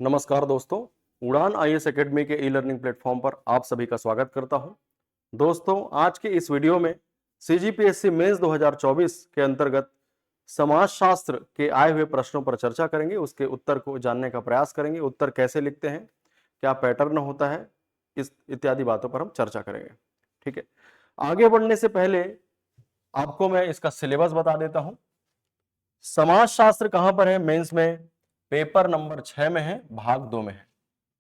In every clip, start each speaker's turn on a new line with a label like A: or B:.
A: नमस्कार दोस्तों, उड़ान आईएएस एकेडमी के ई लर्निंग प्लेटफॉर्म पर आप सभी का स्वागत करता हूं। दोस्तों, आज के इस वीडियो में सीजीपीएससी मेंस 2024 के अंतर्गत समाजशास्त्र के आए हुए प्रश्नों पर चर्चा करेंगे। उसके उत्तर को जानने का प्रयास करेंगे। उत्तर कैसे लिखते हैं, क्या पैटर्न होता है, इस इत्यादि बातों पर हम चर्चा करेंगे। ठीक है, आगे बढ़ने से पहले आपको मैं इसका सिलेबस बता देता हूं। समाजशास्त्र कहां पर है मेंस में? पेपर नंबर 6 में है, भाग 2 में है।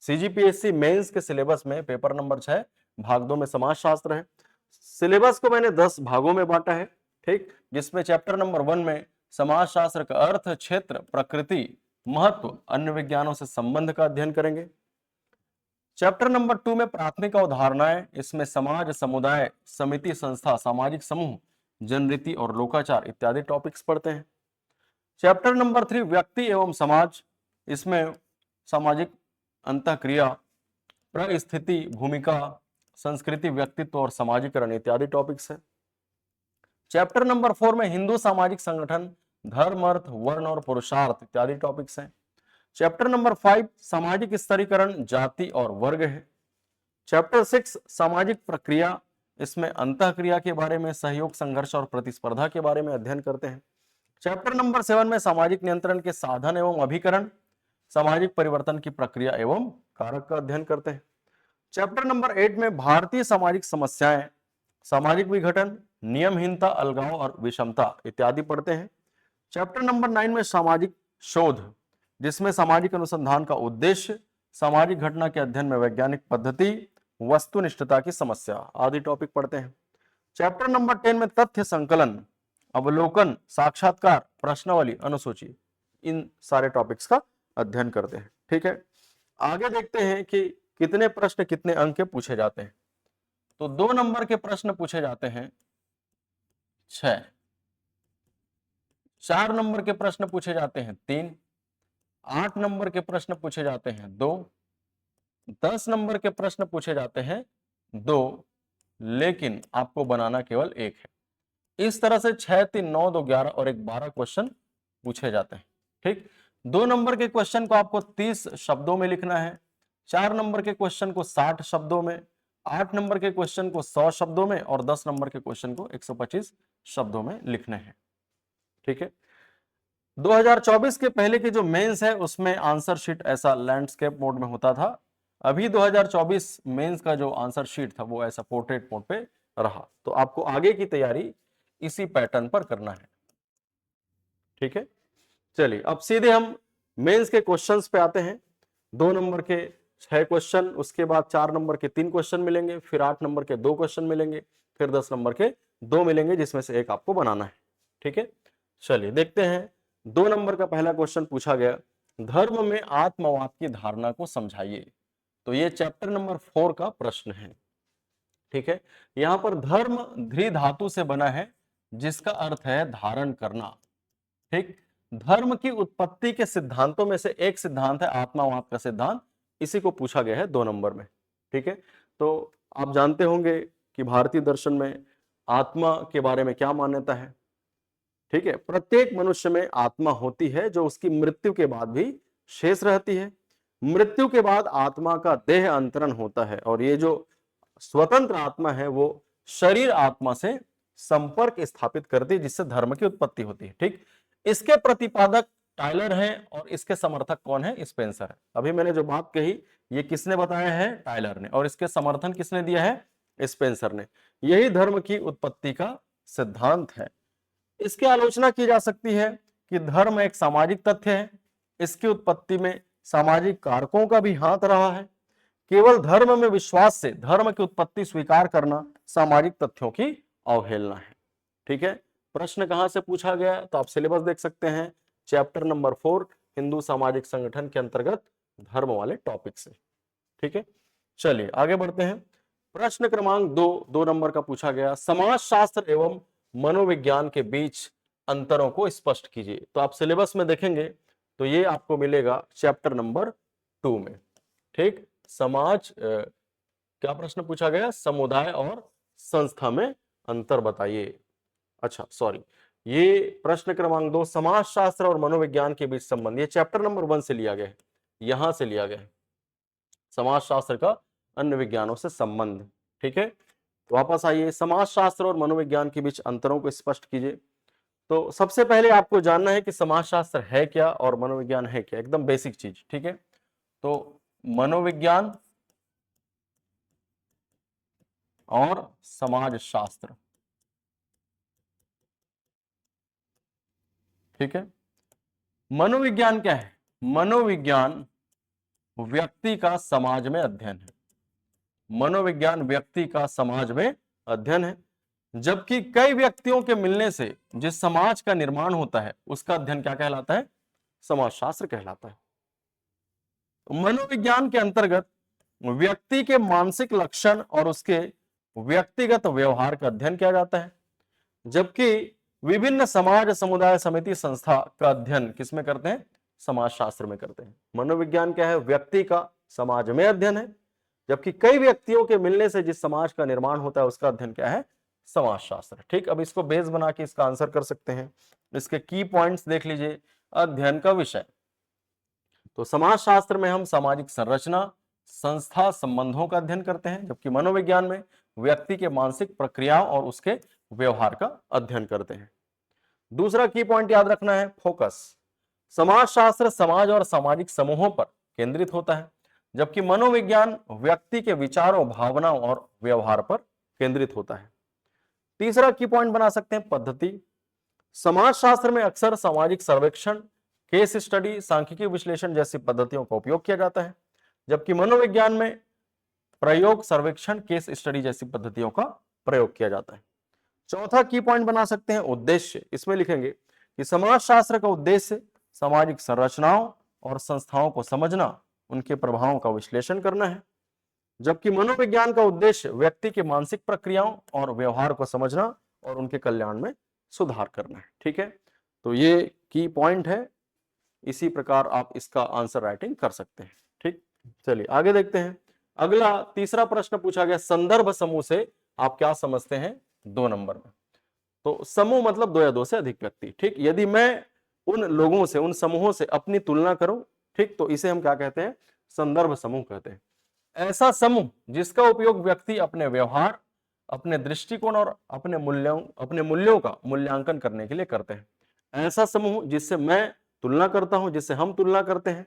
A: सीजीपीएससी मेंस के सिलेबस में पेपर नंबर 6 भाग 2 में समाजशास्त्र है। सिलेबस को मैंने 10 भागों में बांटा है, ठीक, जिसमें चैप्टर नंबर 1 में समाजशास्त्र का अर्थ, क्षेत्र, प्रकृति, महत्व, अन्य विज्ञानों से संबंध का अध्ययन करेंगे। चैप्टर नंबर 2 में प्राथमिक अवधारणाएं, इसमें समाज, समुदाय, समिति, संस्था, सामाजिक समूह, जनरीति और लोकाचार इत्यादि टॉपिक्स पढ़ते हैं। चैप्टर नंबर 3 व्यक्ति एवं समाज, इसमें सामाजिक अंतःक्रिया, परिस्थिति, भूमिका, संस्कृति, व्यक्तित्व और समाजीकरण इत्यादि टॉपिक्स है। चैप्टर नंबर 4 में हिंदू सामाजिक संगठन, धर्म, अर्थ, वर्ण और पुरुषार्थ इत्यादि टॉपिक्स हैं। चैप्टर नंबर 5 सामाजिक स्तरीकरण, जाति और वर्ग है। चैप्टर 6 सामाजिक प्रक्रिया, इसमें अंतःक्रिया के बारे में, सहयोग, संघर्ष और प्रतिस्पर्धा के बारे में अध्ययन करते हैं। चैप्टर नंबर 7 में सामाजिक नियंत्रण के साधन एवं अभिकरण, सामाजिक परिवर्तन की प्रक्रिया एवं कारक का अध्ययन करते हैं। चैप्टर नंबर 8 में भारतीय सामाजिक समस्याएं, सामाजिक विघटन, नियमहीनता, अलगाव और विषमता इत्यादि पढ़ते हैं। चैप्टर नंबर 9 में सामाजिक शोध, जिसमें सामाजिक अनुसंधान का उद्देश्य, सामाजिक घटना के अध्ययन में वैज्ञानिक पद्धति, वस्तुनिष्ठता की समस्या आदि टॉपिक पढ़ते हैं। चैप्टर नंबर 10 में तथ्य संकलन, अवलोकन, साक्षात्कार, प्रश्नावली, अनुसूची, इन सारे टॉपिक्स का अध्ययन करते हैं। ठीक है, आगे देखते हैं कि कितने प्रश्न कितने अंक के पूछे जाते हैं। तो 2 नंबर के प्रश्न पूछे जाते हैं 6, 4 नंबर के प्रश्न पूछे जाते हैं 3, 8 नंबर के प्रश्न पूछे जाते हैं 2, 10 नंबर के प्रश्न पूछे जाते हैं 2, लेकिन आपको बनाना केवल 1 है। इस तरह से 6, 3, 9, 2, 11 और एक 12 क्वेश्चन पूछे जाते हैं। ठीक, 2 नंबर के क्वेश्चन को आपको 30 शब्दों में लिखना है, 4 नंबर के क्वेश्चन को 60 शब्दों में, 8 नंबर के क्वेश्चन को 100 शब्दों में और 10 नंबर के क्वेश्चन को 125 शब्दों में लिखने हैं। ठीक है, 2024 के पहले की जो मेंस है उसमें आंसर शीट ऐसा लैंडस्केप मोड में होता था। अभी 2024 मेंस का जो आंसर शीट था वो ऐसा पोर्ट्रेट मोड पे रहा। तो आपको आगे की तैयारी इसी पैटर्न पर करना है। ठीक है, चलिए अब सीधे हम मेंस के क्वेश्चंस पे आते हैं। 2 नंबर के 6 क्वेश्चन, उसके बाद 4 नंबर के 3 क्वेश्चन मिलेंगे, फिर 8 नंबर के 2 क्वेश्चन मिलेंगे, फिर 10 नंबर के 2 मिलेंगे, जिसमें से एक आपको बनाना है। ठीक है, चलिए देखते हैं। 2 नंबर का पहला क्वेश्चन पूछा गया, धर्म में आत्मवाद की धारणा को समझाइए। तो ये चैप्टर नंबर 4 का प्रश्न है। ठीक है, यहां पर धर्म ध्री धातु से बना है, जिसका अर्थ है धारण करना। ठीक, धर्म की उत्पत्ति के सिद्धांतों में से एक सिद्धांत है आत्मवाद का सिद्धांत, इसी को पूछा गया है 2 नंबर में। ठीक है, तो आप जानते होंगे कि भारतीय दर्शन में आत्मा के बारे में क्या मान्यता है। ठीक है, प्रत्येक मनुष्य में आत्मा होती है जो उसकी मृत्यु के बाद भी शेष रहती है। मृत्यु के बाद आत्मा का देह अंतरण होता है और ये जो स्वतंत्र आत्मा है वो शरीर आत्मा से संपर्क स्थापित करती है, जिससे धर्म की उत्पत्ति होती है। ठीक, इसके प्रतिपादक टाइलर हैं और इसके समर्थक कौन है? स्पेंसर है। अभी मैंने जो बात कही ये किसने बताया है? टाइलर ने। और इसके समर्थन किसने दिया है? स्पेंसर ने। यही धर्म की उत्पत्ति का सिद्धांत है। इसकी आलोचना की जा सकती है कि धर्म एक सामाजिक तथ्य है, इसकी उत्पत्ति में सामाजिक कारकों का भी हाथ रहा है। केवल धर्म में विश्वास से धर्म की उत्पत्ति स्वीकार करना सामाजिक तथ्यों की अवहेलना है। ठीक है, प्रश्न कहां से पूछा गया तो आप सिलेबस देख सकते हैं, चैप्टर नंबर 4 हिंदू सामाजिक संगठन के अंतर्गत धर्म वाले टॉपिक से। ठीक है, चलिए आगे बढ़ते हैं। प्रश्न क्रमांक 2 नंबर का पूछा गया, समाजशास्त्र एवं मनोविज्ञान के बीच अंतरों को स्पष्ट कीजिए। तो आप सिलेबस में देखेंगे तो ये आपको मिलेगा चैप्टर नंबर 2 में। ठीक, समाज क्या प्रश्न पूछा गया? समुदाय और संस्था में अंतर बताइए। अच्छा सॉरी, ये प्रश्न क्रमांक 2 समाजशास्त्र और मनोविज्ञान के बीच संबंध, ये चैप्टर नंबर 1 से लिया गया है। यहां से लिया गया है, समाजशास्त्र का अन्य विज्ञानों से संबंध। ठीक है, तो वापस आइए, समाजशास्त्र और मनोविज्ञान के बीच अंतरों को स्पष्ट कीजिए। तो सबसे पहले आपको जानना है कि समाजशास्त्र है क्या और मनोविज्ञान है क्या, एकदम बेसिक चीज। ठीक है, तो मनोविज्ञान और समाजशास्त्र, ठीक है। मनोविज्ञान क्या है? मनोविज्ञान व्यक्ति का समाज में अध्ययन है। मनोविज्ञान व्यक्ति का समाज में अध्ययन है, जबकि कई व्यक्तियों के मिलने से जिस समाज का निर्माण होता है उसका अध्ययन क्या कहलाता है? समाजशास्त्र कहलाता है। मनोविज्ञान के अंतर्गत व्यक्ति के मानसिक लक्षण और उसके व्यक्तिगत व्यवहार का अध्ययन किया जाता है, जबकि विभिन्न समाज, समुदाय, समिति, संस्था का अध्ययन किसमें करते हैं? समाजशास्त्र में करते हैं। मनोविज्ञान क्या है? व्यक्ति का समाज में अध्ययन है, जबकि कई व्यक्तियों के मिलने से जिस समाज का निर्माण होता है उसका अध्ययन क्या है? समाजशास्त्र। ठीक, अब इसको बेस बना के इसका आंसर कर सकते हैं। इसके की पॉइंट्स देख लीजिए। अध्ययन का विषय, तो समाजशास्त्र में हम सामाजिक संरचना, संस्था, संबंधों का अध्ययन करते हैं, जबकि मनोविज्ञान में व्यक्ति के मानसिक प्रक्रियाओं और उसके व्यवहार का अध्ययन करते हैं। दूसरा की पॉइंट याद रखना है, फोकस। समाजशास्त्र समाज और सामाजिक समूहों पर केंद्रित होता है, जबकि मनोविज्ञान व्यक्ति के विचारों, भावनाओं और व्यवहार पर केंद्रित होता है। तीसरा की पॉइंट बना सकते हैं, पद्धति। समाजशास्त्र में अक्सर सामाजिक सर्वेक्षण, केस स्टडी, सांख्यिकीय विश्लेषण जैसी पद्धतियों का उपयोग किया जाता है, जबकि मनोविज्ञान में प्रयोग, सर्वेक्षण, केस स्टडी जैसी पद्धतियों का प्रयोग किया जाता है। चौथा की पॉइंट बना सकते हैं, उद्देश्य। इसमें लिखेंगे कि समाजशास्त्र का उद्देश्य सामाजिक संरचनाओं और संस्थाओं को समझना, उनके प्रभावों का विश्लेषण करना है, जबकि मनोविज्ञान का उद्देश्य व्यक्ति के मानसिक प्रक्रियाओं और व्यवहार को समझना और उनके कल्याण में सुधार करना है। ठीक है, तो ये की पॉइंट है, इसी प्रकार आप इसका आंसर राइटिंग कर सकते हैं। ठीक, चलिए आगे देखते हैं। अगला तीसरा प्रश्न पूछा गया, संदर्भ समूह से आप क्या समझते हैं? 2 नंबर में। तो समूह मतलब 2 या 2 से अधिक व्यक्ति। ठीक, यदि मैं उन लोगों से, उन समूहों से अपनी तुलना करूं, ठीक, तो इसे हम क्या कहते हैं? संदर्भ समूह कहते हैं। ऐसा समूह जिसका उपयोग व्यक्ति अपने व्यवहार, अपने दृष्टिकोण और अपने मूल्यों का मूल्यांकन करने के लिए करते हैं। ऐसा समूह जिससे मैं तुलना करता हूं, जिससे हम तुलना करते हैं।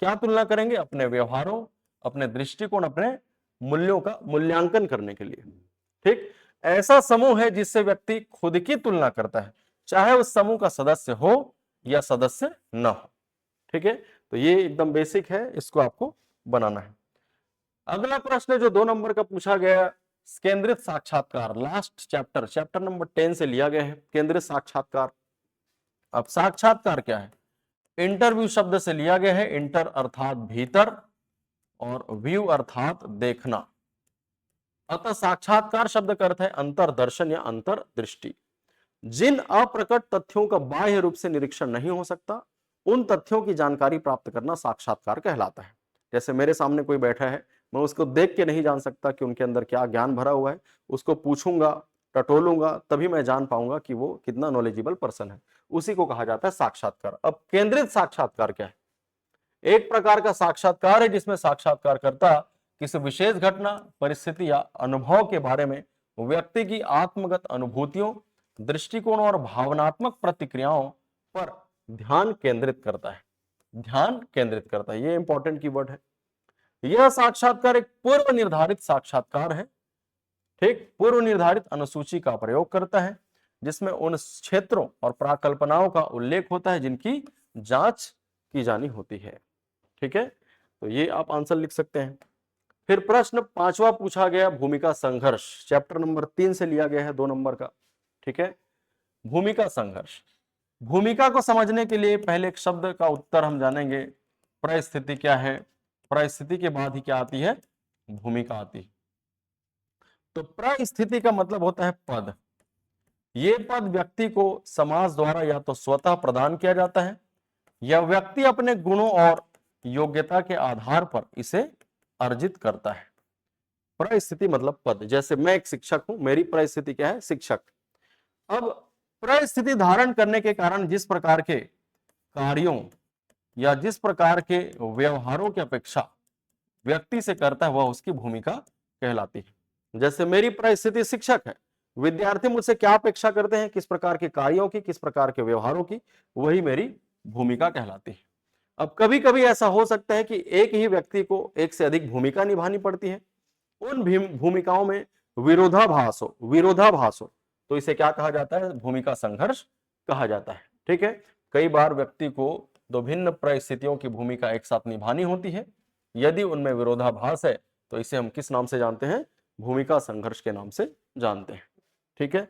A: क्या तुलना करेंगे? अपने व्यवहारों, अपने दृष्टिकोण, अपने मूल्यों का मूल्यांकन करने के लिए। ठीक, ऐसा समूह है जिससे व्यक्ति खुद की तुलना करता है, चाहे उस समूह का सदस्य हो या सदस्य न हो। ठीक है, तो ये एकदम बेसिक है, इसको आपको बनाना है। अगला प्रश्न जो 2 नंबर का पूछा गया, केंद्रित साक्षात्कार, लास्ट चैप्टर नंबर 10 से लिया गया है, केंद्रित साक्षात्कार। अब साक्षात्कार क्या है? इंटरव्यू शब्द से लिया गया है, इंटर अर्थात भीतर और व्यू अर्थात देखना। अतः साक्षात्कार शब्द का अर्थ है अंतर्दर्शन या अंतर्दृष्टि। जिन अप्रकट तथ्यों का बाह्य रूप से निरीक्षण नहीं हो सकता, उन तथ्यों की जानकारी प्राप्त करना साक्षात्कार कहलाता है। जैसे मेरे सामने कोई बैठा है, मैं उसको देख के नहीं जान सकता कि उनके अंदर क्या ज्ञान भरा हुआ है, उसको पूछूंगा, टटोलूंगा, तभी मैं जान पाऊंगा कि वो कितना नॉलेजेबल पर्सन है। उसी को कहा जाता है साक्षात्कार। अब केंद्रित साक्षात्कार क्या है? एक प्रकार का साक्षात्कार है जिसमें साक्षात्कारकर्ता किसी विशेष घटना, परिस्थिति या अनुभव के बारे में व्यक्ति की आत्मगत अनुभूतियों, दृष्टिकोण और भावनात्मक प्रतिक्रियाओं पर ध्यान केंद्रित करता है। ध्यान केंद्रित करता है, ये इंपॉर्टेंट कीवर्ड है। यह साक्षात्कार एक पूर्व निर्धारित साक्षात्कार है। ठीक, पूर्व निर्धारित अनुसूची का प्रयोग करता है, जिसमें उन क्षेत्रों और प्राकल्पनाओं का उल्लेख होता है जिनकी जांच की जानी होती है। ठीक है, तो ये आप आंसर लिख सकते हैं। फिर प्रश्न 5वां पूछा गया, भूमिका संघर्ष, चैप्टर नंबर 3 से लिया गया है, 2 नंबर का। ठीक है, भूमिका संघर्ष। भूमिका को समझने के लिए पहले एक शब्द का उत्तर हम जानेंगे, परिस्थिति क्या है। परिस्थिति के बाद ही क्या आती है? भूमिका आती है। तो परिस्थिति का मतलब होता है पद। ये पद व्यक्ति को समाज द्वारा या तो स्वतः प्रदान किया जाता है या व्यक्ति अपने गुणों और योग्यता के आधार पर इसे अर्जित करता है। परिस्थिति मतलब पद। जैसे मैं एक शिक्षक हूं, मेरी परिस्थिति क्या है? शिक्षक। अब परिस्थिति धारण करने के कारण जिस प्रकार के कार्यों या जिस प्रकार के व्यवहारों की अपेक्षा व्यक्ति से करता है वह उसकी भूमिका कहलाती है। जैसे मेरी परिस्थिति शिक्षक है, विद्यार्थी मुझसे क्या अपेक्षा करते हैं, किस प्रकार के कार्यों की, किस प्रकार के व्यवहारों की, वही मेरी भूमिका कहलाती है। अब कभी कभी ऐसा हो सकता है कि एक ही व्यक्ति को एक से अधिक भूमिका निभानी पड़ती है, उन भूमिकाओं में विरोधाभास हो तो इसे क्या कहा जाता है, भूमिका संघर्ष कहा जाता है। ठीक है, कई बार व्यक्ति को दो भिन्न परिस्थितियों की भूमिका एक साथ निभानी होती है, यदि उनमें विरोधाभास है तो इसे हम किस नाम से जानते हैं, भूमिका संघर्ष के नाम से जानते हैं। ठीक है,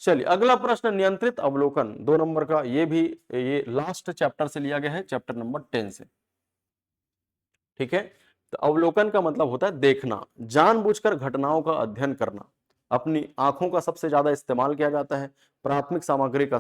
A: चलिए अगला प्रश्न, नियंत्रित अवलोकन 2 नंबर का, ये लास्ट चैप्टर से लिया गया है, चैप्टर नंबर 10 से। ठीक है, तो अवलोकन का मतलब होता है देखना, जानबूझकर घटनाओं का अध्ययन करना, अपनी आंखों का सबसे ज्यादा इस्तेमाल किया जाता है, प्राथमिक सामग्री का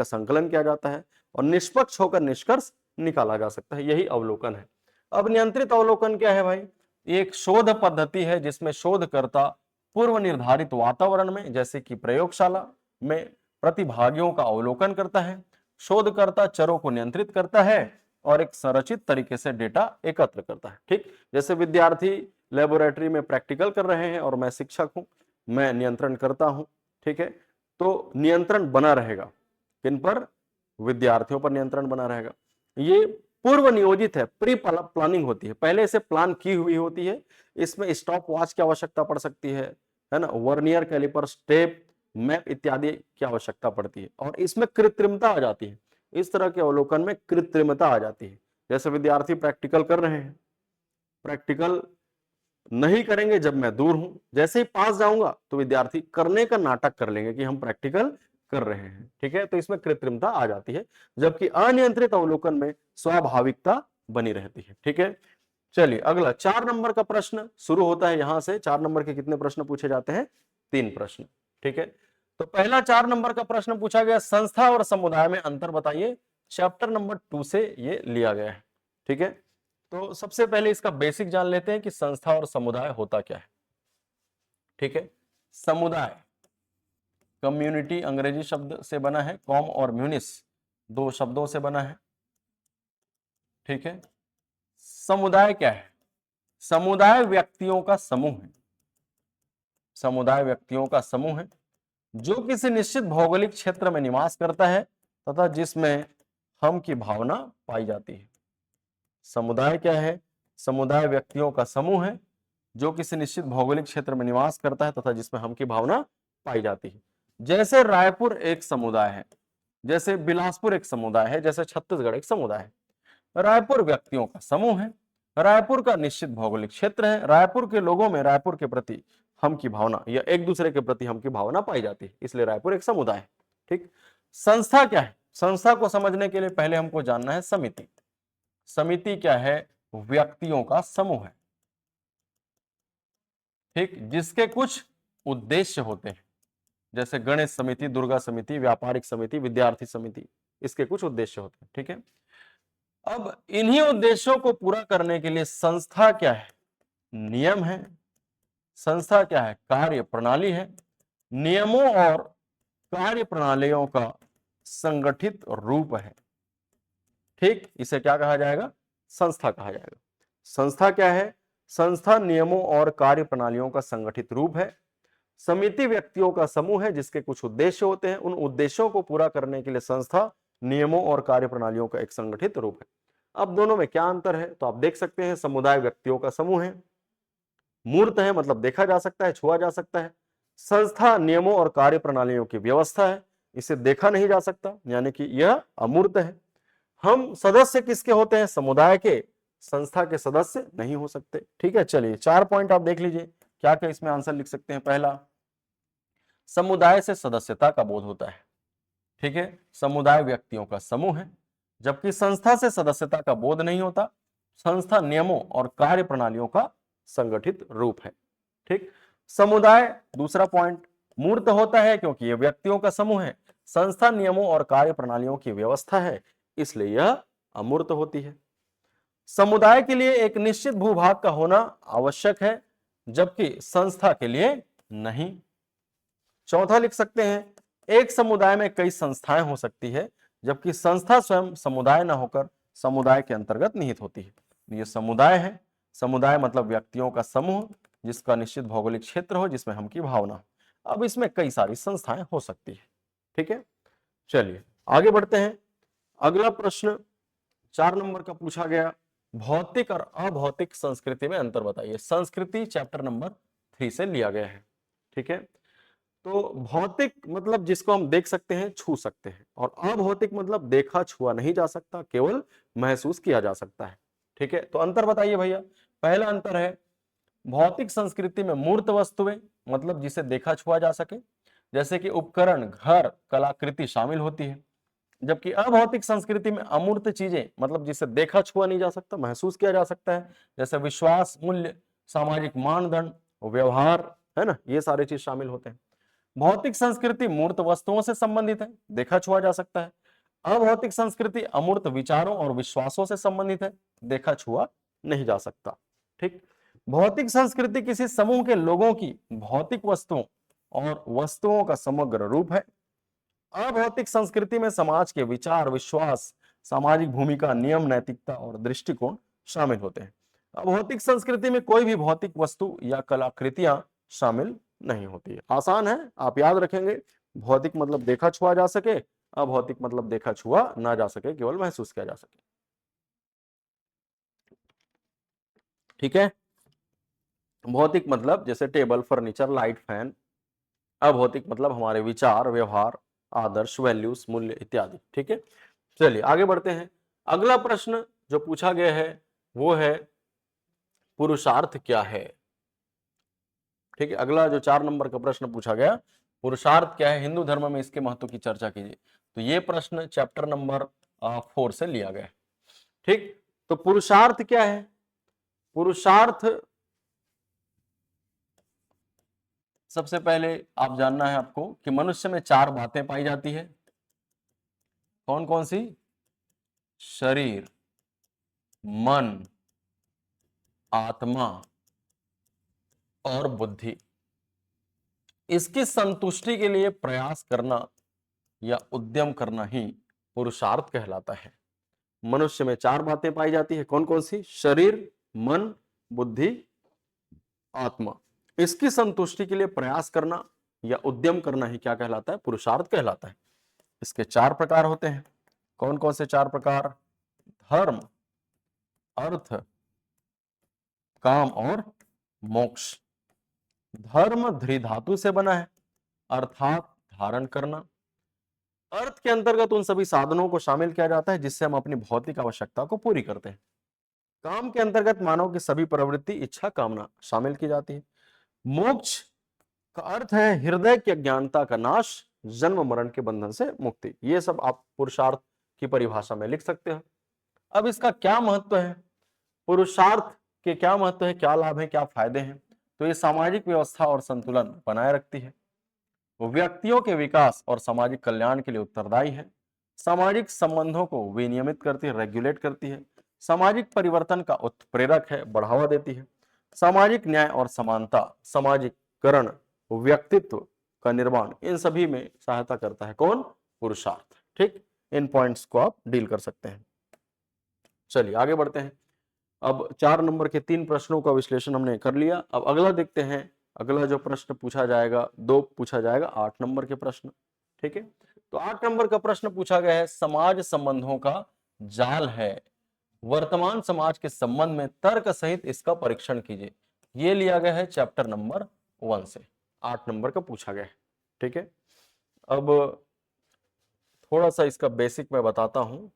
A: संकलन किया जाता है और निष्पक्ष होकर निष्कर्ष निकाला जा सकता है, यही अवलोकन है। अब नियंत्रित अवलोकन क्या है भाई, एक शोध पद्धति है जिसमें शोधकर्ता पूर्व निर्धारित वातावरण में जैसे कि प्रयोगशाला में प्रतिभागियों का अवलोकन करता है। शोधकर्ता चरों को नियंत्रित करता है और एक संरचित तरीके से डेटा एकत्र करता है। ठीक, जैसे विद्यार्थी लेबोरेटरी में प्रैक्टिकल कर रहे हैं और मैं शिक्षक हूं, मैं नियंत्रण करता हूं। ठीक है, तो नियंत्रण बना रहेगा, किन पर, विद्यार्थियों पर नियंत्रण बना रहेगा। ये पूर्व नियोजित है, प्री प्लानिंग होती है, पहले से प्लान की हुई होती है। इसमें स्टॉप वॉच की आवश्यकता पड़ सकती है ना, वर्नियर कैलिपर, स्टेप, मैप इत्यादि की आवश्यकता पड़ती है और इसमें कृत्रिमता आ जाती है। इस तरह के अवलोकन में कृत्रिमता आ जाती है। जैसे विद्यार्थी प्रैक्टिकल कर रहे हैं, प्रैक्टिकल नहीं करेंगे जब मैं दूर हूं, जैसे ही पास जाऊंगा तो विद्यार्थी करने का नाटक कर लेंगे कि हम प्रैक्टिकल कर रहे हैं। ठीक है, तो इसमें कृत्रिमता आ जाती है, जबकि अनियंत्रित अवलोकन में स्वाभाविकता बनी रहती है। ठीक है, चलिए अगला 4 नंबर का प्रश्न शुरू होता है यहां से। 4 नंबर के कितने प्रश्न पूछे जाते हैं, 3 प्रश्न। ठीक है, तो पहला 4 नंबर का प्रश्न पूछा गया, संस्था और समुदाय में अंतर बताइए, चैप्टर नंबर 2 से ये लिया गया है। ठीक है, तो सबसे पहले इसका बेसिक जान लेते हैं कि संस्था और समुदाय होता क्या है। ठीक है, समुदाय कम्युनिटी अंग्रेजी शब्द से बना है, कॉम और म्यूनिस 2 शब्दों से बना है। ठीक है, समुदाय क्या है, समुदाय व्यक्तियों का समूह है, समुदाय व्यक्तियों का समूह है जो किसी निश्चित भौगोलिक क्षेत्र में निवास करता है तथा जिसमें हम की भावना पाई जाती है। समुदाय क्या है, समुदाय व्यक्तियों का समूह है जो किसी निश्चित भौगोलिक क्षेत्र में निवास करता है तथा जिसमें हम की भावना पाई जाती है। जैसे रायपुर एक समुदाय है, जैसे बिलासपुर एक समुदाय है, जैसे छत्तीसगढ़ एक समुदाय है। रायपुर व्यक्तियों का समूह है, रायपुर का निश्चित भौगोलिक क्षेत्र है, रायपुर के लोगों में रायपुर के प्रति हम की भावना या एक दूसरे के प्रति हम की भावना पाई जाती है, इसलिए रायपुर एक समुदाय है। ठीक, संस्था क्या है, संस्था को समझने के लिए पहले हमको जानना है समिति। समिति क्या है, व्यक्तियों का समूह है। ठीक, जिसके कुछ उद्देश्य होते हैं, जैसे गणेश समिति, दुर्गा समिति, व्यापारिक समिति, विद्यार्थी समिति, इसके कुछ उद्देश्य होते हैं। ठीक है, अब इन्हीं उद्देश्यों को पूरा करने के लिए संस्था क्या है, नियम है। संस्था क्या है, कार्य प्रणाली है। नियमों और कार्य प्रणालियों का संगठित रूप है। ठीक, इसे क्या कहा जाएगा, संस्था कहा जाएगा। संस्था क्या है, संस्था नियमों और कार्य प्रणालियों का संगठित रूप है। समिति व्यक्तियों का समूह है जिसके कुछ उद्देश्य होते हैं, उन उद्देश्यों को पूरा करने के लिए संस्था नियमों और कार्य प्रणालियों का एक संगठित रूप है। अब दोनों में क्या अंतर है, तो आप देख सकते हैं, समुदाय व्यक्तियों का समूह है, मूर्त है मतलब देखा जा सकता है, छुआ जा सकता है। संस्था नियमों और कार्य प्रणालियों की व्यवस्था है, इसे देखा नहीं जा सकता, यानी कि यह अमूर्त है। हम सदस्य किसके होते हैं, समुदाय के, संस्था के सदस्य नहीं हो सकते। ठीक है, चलिए 4 पॉइंट आप देख लीजिए, क्या क्या इसमें आंसर लिख सकते हैं। पहला, समुदाय से सदस्यता का बोध होता है। ठीक है, समुदाय व्यक्तियों का समूह है, जबकि संस्था से सदस्यता का बोध नहीं होता। संस्था नियमों और कार्य प्रणालियों का संगठित रूप है। ठीक, समुदाय, दूसरा पॉइंट, मूर्त होता है क्योंकि यह व्यक्तियों का समूह है। संस्था नियमों और कार्य प्रणालियों की व्यवस्था है, इसलिए यह अमूर्त होती है। समुदाय के लिए एक निश्चित भूभाग का होना आवश्यक है, जबकि संस्था के लिए नहीं। चौथा लिख सकते हैं, एक समुदाय में कई संस्थाएं हो सकती है, जबकि संस्था स्वयं समुदाय न होकर समुदाय के अंतर्गत निहित होती है। ये समुदाय है, समुदाय मतलब व्यक्तियों का समूह जिसका निश्चित भौगोलिक क्षेत्र हो, जिसमें हम की भावना हो। अब इसमें कई सारी संस्थाएं हो सकती है। ठीक है, चलिए आगे बढ़ते हैं। अगला प्रश्न 4 नंबर का पूछा गया, भौतिक और अभौतिक संस्कृति में अंतर बताइए। संस्कृति चैप्टर नंबर 3 से लिया गया है। ठीक है, तो भौतिक मतलब जिसको हम देख सकते हैं, छू सकते हैं, और अभौतिक मतलब देखा छुआ नहीं जा सकता, केवल महसूस किया जा सकता है। ठीक है, तो अंतर बताइए भैया। पहला अंतर है, भौतिक संस्कृति में मूर्त वस्तुएं मतलब जिसे देखा छुआ जा सके, जैसे कि उपकरण, घर, कलाकृति शामिल होती है। जबकि अभौतिक संस्कृति में अमूर्त चीजें मतलब जिसे देखा छुआ नहीं जा सकता, महसूस किया जा सकता है, जैसे विश्वास, मूल्य, सामाजिक मानदंड, व्यवहार, है ना, ये सारे चीज शामिल होते हैं। भौतिक संस्कृति मूर्त वस्तुओं से संबंधित है, देखा छुआ जा सकता है। अभौतिक संस्कृति अमूर्त विचारों और विश्वासों से संबंधित है, देखा छुआ नहीं जा सकता। ठीक, भौतिक संस्कृति किसी समूह के लोगों की भौतिक वस्तुओं और वस्तुओं का समग्र रूप है। अभौतिक संस्कृति में समाज के विचार, विश्वास, सामाजिक भूमिका, नियम, नैतिकता और दृष्टिकोण शामिल होते हैं। अभौतिक संस्कृति में कोई भी भौतिक वस्तु या कलाकृतियां शामिल नहीं होती है। आसान है, आप याद रखेंगे। भौतिक मतलब देखा छुआ जा सके, अभौतिक मतलब देखा छुआ ना जा सके, केवल महसूस किया जा सके। ठीक है, भौतिक मतलब जैसे टेबल, फर्नीचर, लाइट, फैन। अभौतिक मतलब हमारे विचार, व्यवहार, आदर्श, वैल्यूज, मूल्य इत्यादि। ठीक है, चलिए आगे बढ़ते हैं। अगला प्रश्न जो पूछा गया है वो है पुरुषार्थ क्या है। ठीक है, अगला जो 4 नंबर का प्रश्न पूछा गया, पुरुषार्थ क्या है, हिंदू धर्म में इसके महत्व की चर्चा कीजिए। तो ये प्रश्न चैप्टर नंबर 4 से लिया गया है। ठीक, तो पुरुषार्थ क्या है? पुरुषार्थ सबसे पहले आप जानना है आपको कि मनुष्य में 4 बातें पाई जाती है। कौन कौन सी? शरीर, मन, आत्मा और बुद्धि। इसकी संतुष्टि के लिए प्रयास करना या उद्यम करना ही पुरुषार्थ कहलाता है। मनुष्य में 4 बातें पाई जाती है। कौन कौन सी? शरीर, मन, बुद्धि, आत्मा। इसकी संतुष्टि के लिए प्रयास करना या उद्यम करना ही क्या कहलाता है? पुरुषार्थ कहलाता है। इसके 4 प्रकार होते हैं। कौन कौन से 4 प्रकार? धर्म, अर्थ, काम और मोक्ष। धर्म धृ धातु से बना है, अर्थात धारण करना। अर्थ के अंतर्गत उन सभी साधनों को शामिल किया जाता है जिससे हम अपनी भौतिक आवश्यकता को पूरी करते हैं। काम के अंतर्गत मानव की सभी प्रवृत्ति, इच्छा, कामना शामिल की जाती है। मोक्ष का अर्थ है हृदय की अज्ञानता का नाश, जन्म मरण के बंधन से मुक्ति। ये सब आप पुरुषार्थ की परिभाषा में लिख सकते हो। अब इसका क्या महत्व है? पुरुषार्थ के क्या महत्व है, क्या लाभ है, क्या फायदे हैं? तो ये सामाजिक व्यवस्था और संतुलन बनाए रखती है, व्यक्तियों के विकास और सामाजिक कल्याण के लिए उत्तरदायी है, सामाजिक संबंधों को विनियमित करती है, रेगुलेट करती है, सामाजिक परिवर्तन का उत्प्रेरक है, बढ़ावा देती है, सामाजिक न्याय और समानता, सामाजिककरण, व्यक्तित्व का निर्माण, इन सभी में सहायता करता है। कौन? पुरुषार्थ। ठीक, इन पॉइंट्स को आप डील कर सकते हैं। चलिए आगे बढ़ते हैं। अब 4 नंबर के 3 प्रश्नों का विश्लेषण हमने कर लिया। अब अगला देखते हैं। अगला जो प्रश्न पूछा जाएगा, 2 पूछा जाएगा 8 नंबर के प्रश्न। ठीक है, तो 8 नंबर का प्रश्न पूछा गया है, समाज संबंधों का जाल है, वर्तमान समाज के संबंध में तर्क सहित इसका परीक्षण कीजिए। ये लिया गया है चैप्टर नंबर 1 से, 8 नंबर का पूछा गया है। ठीक है, अब थोड़ा सा इसका बेसिक मैं बताता हूं।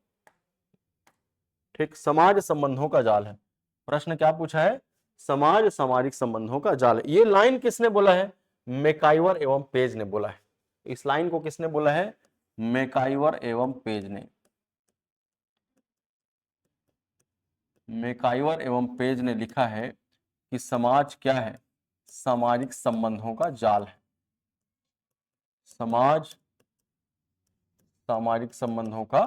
A: ठीक, समाज संबंधों का जाल है। प्रश्न क्या पूछा है? समाज सामाजिक संबंधों का जाल है। ये लाइन किसने बोला है? मैकाइवर एवं पेज ने बोला है। इस लाइन को किसने बोला है? मैकाइवर एवं पेज ने। मैकाइवर एवं पेज ने लिखा है कि समाज क्या है? सामाजिक संबंधों का जाल है। समाज सामाजिक संबंधों का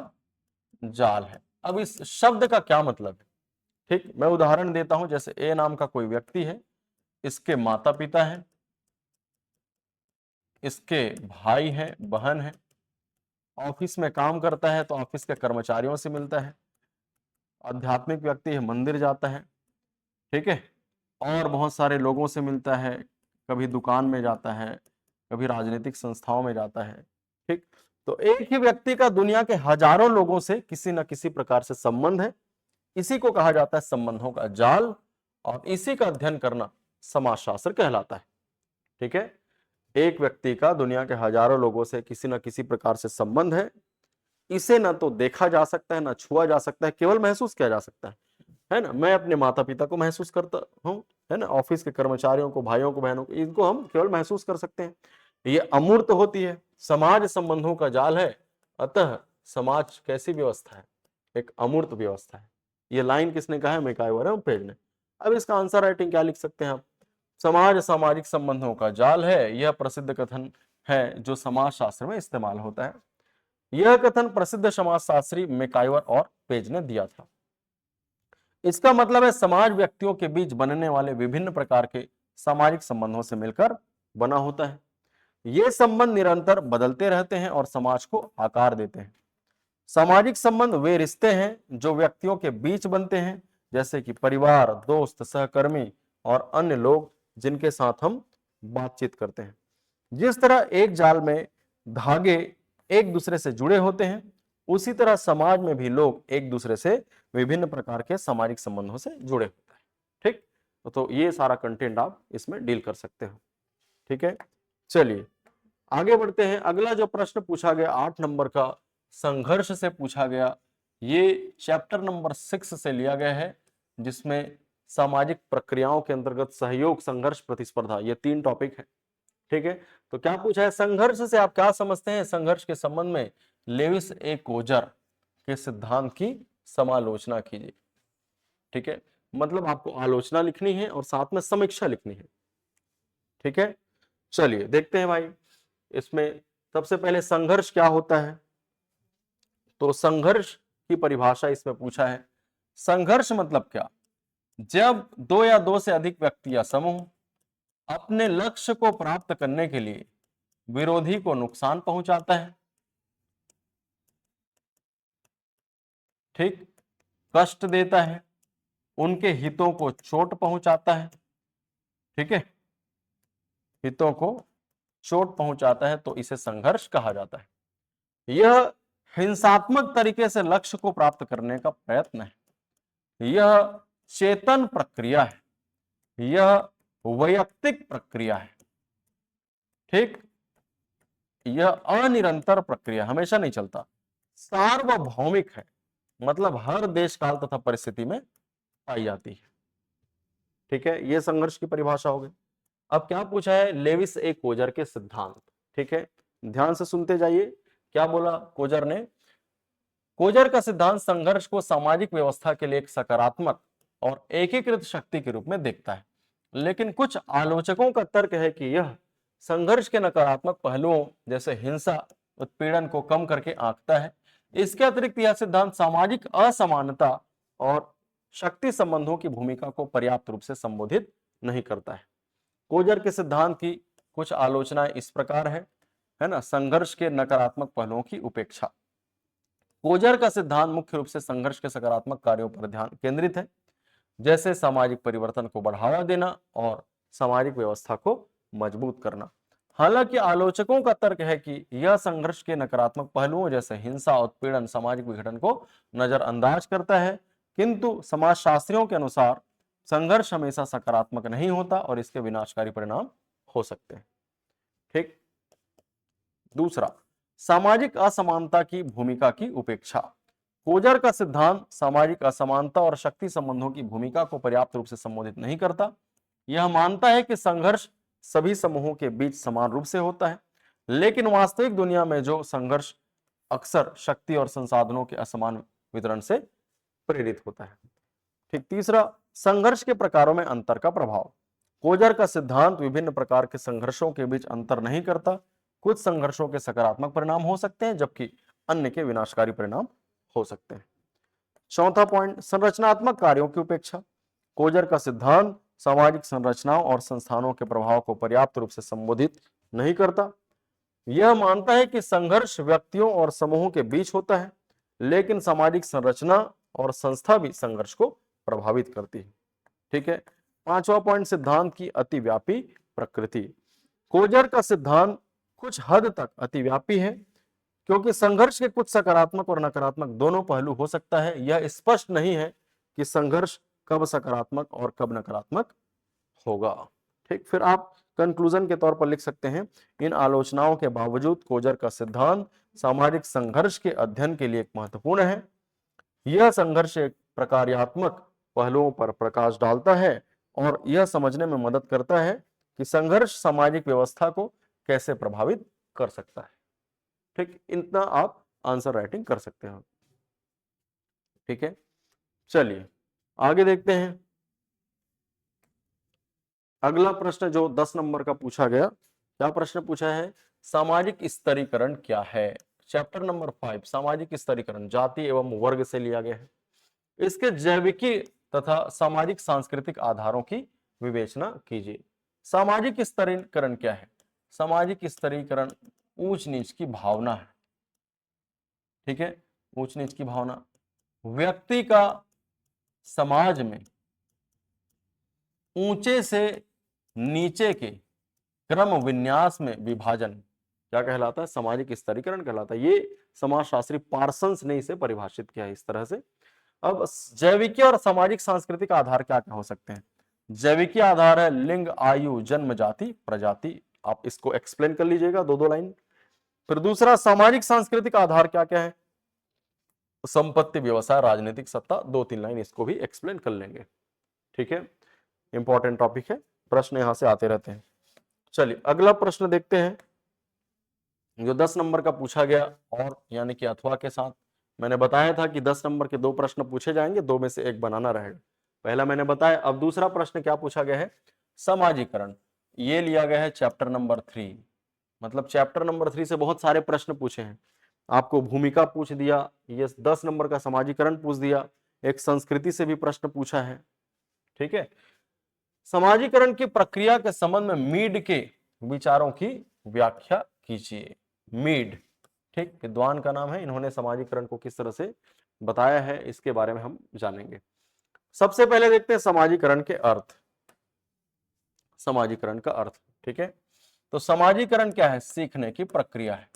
A: जाल है। अब इस शब्द का क्या मतलब है? ठीक, मैं उदाहरण देता हूं। जैसे ए नाम का कोई व्यक्ति है, इसके माता पिता हैं, इसके भाई हैं, बहन है, ऑफिस में काम करता है तो ऑफिस के कर्मचारियों से मिलता है। आध्यात्मिक व्यक्ति है, मंदिर जाता है, ठीक है, और बहुत सारे लोगों से मिलता है, कभी दुकान में जाता है, कभी राजनीतिक संस्थाओं में जाता है, ठीक। तो एक ही व्यक्ति का दुनिया के हजारों लोगों से किसी न किसी प्रकार से संबंध है, इसी को कहा जाता है संबंधों का जाल, और इसी का अध्ययन करना समाजशास्त्र कहलाता है, ठीक है। एक व्यक्ति का दुनिया के हजारों लोगों से किसी न किसी प्रकार से संबंध है, इसे ना तो देखा जा सकता है, ना छुआ जा सकता है, केवल महसूस किया जा सकता है ना। मैं अपने माता पिता को महसूस करता हूँ, है ना, ऑफिस के कर्मचारियों को, भाइयों को, बहनों को, इनको हम केवल महसूस कर सकते हैं। ये अमूर्त होती है, समाज संबंधों का जाल है, अतः समाज कैसी व्यवस्था है, एक अमूर्त व्यवस्था है। ये लाइन किसने कहा है, मैकाइवर और पेज ने। अब इसका आंसर राइटिंग क्या लिख सकते हैं आप, समाज सामाजिक संबंधों का जाल है, यह प्रसिद्ध कथन है जो समाज शास्त्र में इस्तेमाल होता है। यह कथन प्रसिद्ध समाजशास्त्री मैकाइवर और पेज ने दिया था। इसका मतलब है समाज व्यक्तियों के बीच बनने वाले विभिन्न प्रकार के सामाजिक संबंधों से मिलकर बना होता है। ये संबंध निरंतर बदलते रहते हैं और समाज को आकार देते हैं। सामाजिक संबंध वे रिश्ते हैं जो व्यक्तियों के बीच बनते हैं, जैसे कि परिवार, दोस्त, सहकर्मी और अन्य लोग जिनके साथ हम बातचीत करते हैं। जिस तरह एक जाल में धागे एक दूसरे से जुड़े होते हैं, उसी तरह समाज में भी लोग एक दूसरे से विभिन्न प्रकार के सामाजिक संबंधों से जुड़े होते हैं, ठीक। तो ये सारा कंटेंट आप इसमें डील कर सकते हो, ठीक है। चलिए आगे बढ़ते हैं। अगला जो प्रश्न पूछा गया 8 नंबर का, संघर्ष से पूछा गया। ये चैप्टर नंबर 6 से लिया गया है, जिसमें सामाजिक प्रक्रियाओं के अंतर्गत सहयोग, संघर्ष, प्रतिस्पर्धा, ये 3 टॉपिक है, ठीक है। तो क्या पूछा है, संघर्ष से आप क्या समझते हैं, संघर्ष के संबंध में लेविस ए कोजर के सिद्धांत की समालोचना कीजिए, ठीक है। मतलब आपको आलोचना लिखनी है और साथ में समीक्षा लिखनी है, ठीक है। चलिए देखते हैं भाई, इसमें सबसे पहले संघर्ष क्या होता है। तो संघर्ष की परिभाषा इसमें पूछा है। संघर्ष मतलब क्या, जब 2 या 2 से अधिक व्यक्ति या समूह अपने लक्ष्य को प्राप्त करने के लिए विरोधी को नुकसान पहुंचाता है, ठीक, कष्ट देता है, उनके हितों को चोट पहुंचाता है, ठीक है, हितों को चोट पहुंचाता है, तो इसे संघर्ष कहा जाता है। यह हिंसात्मक तरीके से लक्ष्य को प्राप्त करने का प्रयत्न है। यह चेतन प्रक्रिया है, यह वैयक्तिक प्रक्रिया है, ठीक, यह अनिरंतर प्रक्रिया, हमेशा नहीं चलता, सार्वभौमिक है, मतलब हर देश काल तथा परिस्थिति में पाई जाती है, ठीक है। यह संघर्ष की परिभाषा हो गई। अब क्या पूछा है, लेविस ए कोजर के सिद्धांत, ठीक है, ध्यान से सुनते जाइए। क्या बोला कोजर ने, कोजर का सिद्धांत संघर्ष को सामाजिक व्यवस्था के लिए एक सकारात्मक और एकीकृत शक्ति के रूप में देखता है, लेकिन कुछ आलोचकों का तर्क है कि यह संघर्ष के नकारात्मक पहलुओं जैसे हिंसा, उत्पीड़न को कम करके आंकता है। इसके अतिरिक्त यह सिद्धांत सामाजिक असमानता और शक्ति संबंधों की भूमिका को पर्याप्त रूप से संबोधित नहीं करता है। कोजर के सिद्धांत की कुछ आलोचनाएं इस प्रकार है ना, संघर्ष के नकारात्मक पहलुओं की उपेक्षा। कोजर का सिद्धांत मुख्य रूप से संघर्ष के सकारात्मक कार्यों पर ध्यान केंद्रित है, जैसे सामाजिक परिवर्तन को बढ़ावा देना और सामाजिक व्यवस्था को मजबूत करना। हालांकि आलोचकों का तर्क है कि यह संघर्ष के नकारात्मक पहलुओं जैसे हिंसा, उत्पीड़न, सामाजिक विघटन को नजरअंदाज करता है, किंतु समाजशास्त्रियों के अनुसार संघर्ष हमेशा सकारात्मक नहीं होता और इसके विनाशकारी परिणाम हो सकते हैं, ठीक। दूसरा, सामाजिक असमानता की भूमिका की उपेक्षा। कोजर का सिद्धांत सामाजिक असमानता और शक्ति संबंधों की भूमिका को पर्याप्त रूप से संबोधित नहीं करता। यह मानता है कि संघर्ष सभी समूहों के बीच समान रूप से होता है, लेकिन वास्तविक दुनिया में जो संघर्ष अक्सर शक्ति और संसाधनों के असमान वितरण से प्रेरित होता है, ठीक। तीसरा, संघर्ष के प्रकारों में अंतर का प्रभाव। कोजर का सिद्धांत विभिन्न प्रकार के संघर्षों के बीच अंतर नहीं करता। कुछ संघर्षों के सकारात्मक परिणाम हो सकते हैं, जबकि अन्य के विनाशकारी परिणाम हो सकते हैं। चौथा पॉइंट, संरचनात्मक कार्यों की उपेक्षा। कोजर का सिद्धांत सामाजिक संरचनाओं और संस्थानों के प्रभाव को पर्याप्त रूप से संबोधित नहीं करता। यह मानता है कि संघर्ष व्यक्तियों और समूहों के बीच होता है, लेकिन सामाजिक संरचना और संस्था भी संघर्ष को प्रभावित करती है। ठीक है। पांचवा पॉइंट, सिद्धांत की अतिव्यापी प्रकृति। कोजर का सिद्धांत कुछ हद तक अतिव्यापी है, क्योंकि संघर्ष के कुछ सकारात्मक और नकारात्मक दोनों पहलू हो सकता है। यह स्पष्ट नहीं है कि संघर्ष कब सकारात्मक और कब नकारात्मक होगा। ठीक, फिर आप कंक्लूजन के तौर पर लिख सकते हैं, इन आलोचनाओं के बावजूद कोजर का सिद्धांत सामाजिक संघर्ष के अध्ययन के लिए एक महत्वपूर्ण है। यह संघर्ष एक प्रकार्यात्मक पहलुओं पर प्रकाश डालता है और यह समझने में मदद करता है कि संघर्ष सामाजिक व्यवस्था को कैसे प्रभावित कर सकता है। ठीक, इतना आप आंसर राइटिंग कर सकते हो। ठीक है, चलिए आगे देखते हैं। अगला प्रश्न जो 10 नंबर का पूछा गया, क्या प्रश्न पूछा है, सामाजिक स्तरीकरण क्या है। चैप्टर नंबर 5 सामाजिक स्तरीकरण जाति एवं वर्ग से लिया गया है। इसके जैविकी तथा सामाजिक सांस्कृतिक आधारों की विवेचना कीजिए। सामाजिक स्तरीकरण क्या है। सामाजिक स्तरीकरण ऊंच नीच की भावना है। ठीक है, ऊंच नीच की भावना, व्यक्ति का समाज में ऊंचे से नीचे के क्रम विन्यास में विभाजन क्या कहलाता है, सामाजिक स्तरीकरण कहलाता है। ये समाजशास्त्री पार्सन्स ने इसे परिभाषित किया है इस तरह से। अब जैविकी और सामाजिक सांस्कृतिक आधार क्या क्या हो सकते हैं। जैविकी आधार है लिंग, आयु, जन्म, जाति, प्रजाति। आप इसको एक्सप्लेन कर लीजिएगा दो दो लाइन। फिर दूसरा सामाजिक सांस्कृतिक आधार क्या क्या है, संपत्ति, व्यवसाय, राजनीतिक सत्ता। दो तीन लाइन इसको भी एक्सप्लेन कर लेंगे। ठीक है, इंपॉर्टेंट टॉपिक है, प्रश्न यहां से आते रहते हैं। चलिए अगला प्रश्न देखते हैं जो 10 नंबर का पूछा गया, और यानी कि अथवा के साथ। मैंने बताया था कि 10 नंबर के दो प्रश्न पूछे जाएंगे, दो में से एक बनाना रहेगा। पहला मैंने बताया। अब दूसरा प्रश्न क्या पूछा गया है, समाजीकरण। ये लिया गया है चैप्टर नंबर 3। मतलब चैप्टर नंबर 3 से बहुत सारे प्रश्न पूछे हैं। आपको भूमिका पूछ दिया, ये 10 नंबर का समाजीकरण पूछ दिया, एक संस्कृति से भी प्रश्न पूछा है। ठीक है, समाजीकरण की प्रक्रिया के संबंध में मीड के विचारों की व्याख्या कीजिए। मीड, ठीक, विद्वान का नाम है, इन्होंने समाजीकरण को किस तरह से बताया है इसके बारे में हम जानेंगे। सबसे पहले देखते हैं समाजीकरण के अर्थ। समाजीकरण का अर्थ, ठीक है, तो समाजीकरण क्या है, सीखने की प्रक्रिया है।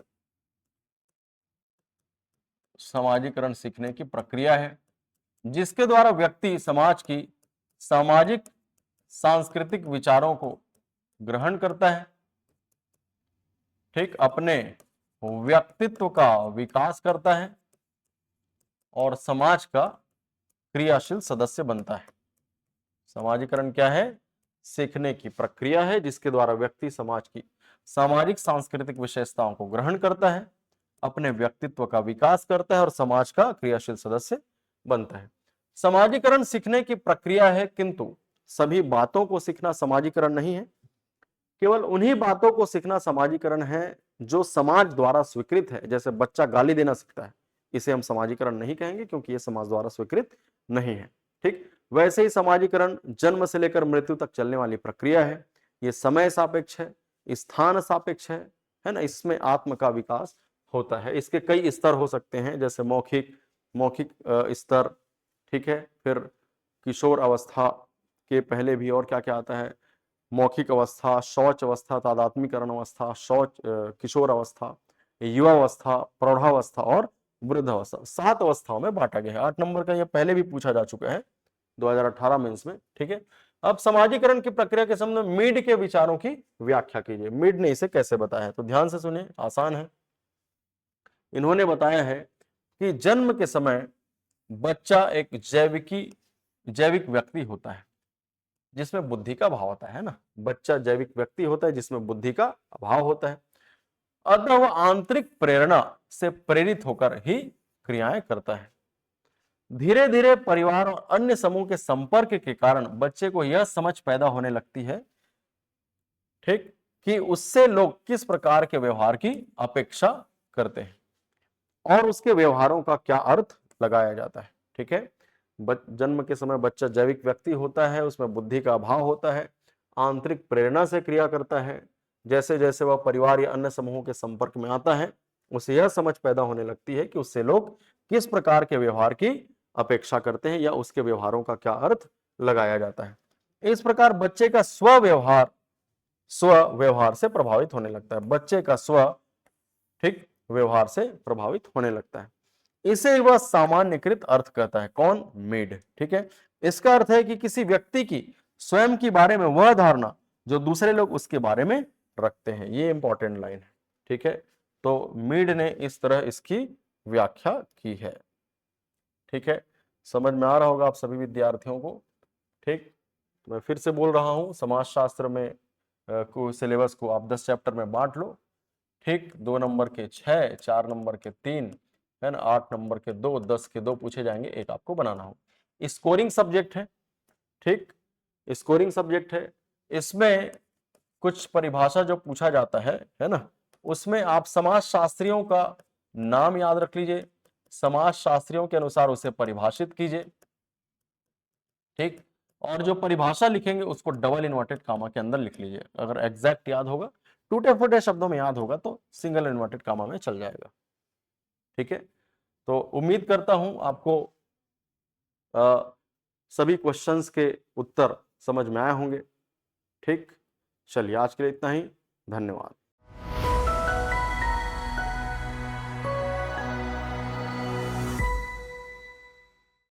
A: समाजीकरण सीखने की प्रक्रिया है जिसके द्वारा व्यक्ति समाज की सामाजिक सांस्कृतिक विचारों को ग्रहण करता है। ठीक, अपने व्यक्तित्व का विकास करता है और समाज का क्रियाशील सदस्य बनता है। समाजीकरण क्या है, सीखने की प्रक्रिया है जिसके द्वारा व्यक्ति समाज की सामाजिक सांस्कृतिक विशेषताओं को ग्रहण करता है, अपने व्यक्तित्व का विकास करता है और समाज का क्रियाशील सदस्य बनता है। समाजीकरण सीखने की प्रक्रिया है, किंतु सभी बातों को सीखना समाजीकरण नहीं है। केवल उन्हीं बातों को सीखना समाजीकरण है जो समाज द्वारा स्वीकृत है। जैसे बच्चा गाली देना सीखता है, इसे हम समाजीकरण नहीं कहेंगे क्योंकि यह समाज द्वारा स्वीकृत नहीं है। ठीक, वैसे ही समाजीकरण जन्म से लेकर मृत्यु तक चलने वाली प्रक्रिया है। ये समय सापेक्ष है, स्थान सापेक्ष है ना। इसमें आत्म का विकास होता है। इसके कई स्तर हो सकते हैं, जैसे मौखिक स्तर, ठीक है, फिर किशोर अवस्था के पहले भी और क्या क्या आता है, मौखिक अवस्था, शौच अवस्था, तादात्मीकरण अवस्था, किशोर अवस्था, युवावस्था, प्रौढ़ावस्था और वृद्धावस्था। 7 अवस्थाओं में बांटा गया है। 8 नंबर का यह पहले भी पूछा जा चुका है 2018 मेंस में। ठीक है, अब समाजीकरण की प्रक्रिया के संबंध में मीड के विचारों की व्याख्या कीजिए। मीड ने इसे कैसे बताया है, तो ध्यान से सुनिए, आसान है। इन्होंने बताया है कि जन्म के समय बच्चा एक जैविक व्यक्ति होता है जिसमें बुद्धि का अभाव होता है ना। बच्चा जैविक व्यक्ति होता है जिसमें बुद्धि का अभाव होता है, अतः वह आंतरिक प्रेरणा से प्रेरित होकर ही क्रियाएं करता है। धीरे धीरे परिवार और अन्य समूह के संपर्क के कारण बच्चे को यह समझ पैदा होने लगती है, ठीक, कि उससे लोग किस प्रकार के व्यवहार की अपेक्षा करते हैं और उसके व्यवहारों का क्या अर्थ लगाया जाता है। ठीक है, जन्म के समय बच्चा जैविक व्यक्ति होता है, उसमें बुद्धि का अभाव होता है, आंतरिक प्रेरणा से क्रिया करता है, जैसे जैसे वह परिवार या अन्य समूहों के संपर्क में आता है, उसे यह समझ पैदा होने लगती है कि उससे लोग किस प्रकार के व्यवहार की अपेक्षा करते हैं या उसके व्यवहारों का क्या अर्थ लगाया जाता है। इस प्रकार बच्चे का स्व व्यवहार से प्रभावित होने लगता है। बच्चे का स्व ठीक व्यवहार से प्रभावित होने लगता है। इसे वह सामान्यकृत अर्थ कहता है। कौन? मीड। ठीक है, इसका अर्थ है कि किसी व्यक्ति की स्वयं के बारे में वह धारणा जो दूसरे लोग उसके बारे में रखते हैं। ये इंपॉर्टेंट लाइन है। ठीक है, तो मीड ने इस तरह इसकी व्याख्या की है। ठीक है, समझ में आ रहा होगा आप सभी विद्यार्थियों को। ठीक, मैं फिर से बोल रहा हूं, समाजशास्त्र में को सिलेबस को आप 10 चैप्टर में बांट लो। ठीक, 2 नंबर के 6, 4 नंबर के 3, है ना, 8 नंबर के 2, 10 के 2 पूछे जाएंगे, एक आपको बनाना हो। स्कोरिंग सब्जेक्ट है। ठीक, स्कोरिंग सब्जेक्ट है। इसमें कुछ परिभाषा जो पूछा जाता है ना, उसमें आप समाजशास्त्रियों का नाम याद रख लीजिए, समाजशास्त्रियों के अनुसार उसे परिभाषित कीजिए। ठीक, और जो परिभाषा लिखेंगे उसको डबल इन्वर्टेड कामा के अंदर लिख लीजिए। अगर एग्जैक्ट याद होगा, टूटे फूटे शब्दों में याद होगा तो सिंगल इन्वर्टेड कामा में चल जाएगा। ठीक है, तो उम्मीद करता हूं आपको सभी क्वेश्चंस के उत्तर समझ में आए होंगे। ठीक, चलिए आज के लिए इतना ही। धन्यवाद।